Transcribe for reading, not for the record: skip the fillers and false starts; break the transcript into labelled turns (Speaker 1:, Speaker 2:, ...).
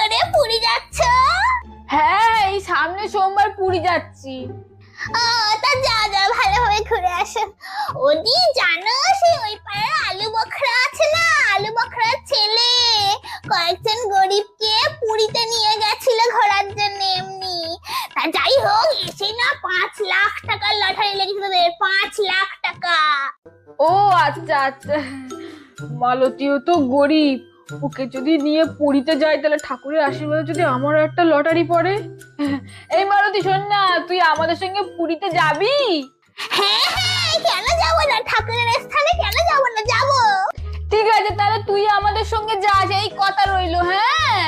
Speaker 1: করে পুরী যাচ্ছ?
Speaker 2: হ্যাঁ, এই সামনে সোমবার পুরী যাচ্ছি।
Speaker 1: তা যা যা, ভালোভাবে ঘুরে আসো। ওদি জানো, সেই ওই পাড়ার আলু বখরা আছে না, আলু বখরার ছেলে কয়েকজন গরিবকে পুরীতে নিয়ে গেছিল ঘোরার জন্য এমনি। তা যাই হোক, এসে না 5 লাখ টাকার লটারি লেগেছিল ওদের, 5 লাখ টাকা।
Speaker 2: ও আচ্ছা আচ্ছা, মালতীও তো গরিব, ওকে যদি নিয়ে পুরীতে যাই তাহলে ঠাকুরের আশীর্বাদে যদি আমারও একটা লটারি পড়ে। এই মালতী শোন না, তুই আমাদের সঙ্গে পুরীতে যাবি?
Speaker 1: হ্যাঁ হ্যাঁ, কেন যাবো না, ঠাকুরের স্থানে কেন যাবো না, যাবো।
Speaker 2: ঠিক আছে, তাহলে তুই আমাদের সঙ্গে যাস, এই কথা রইলো। হ্যাঁ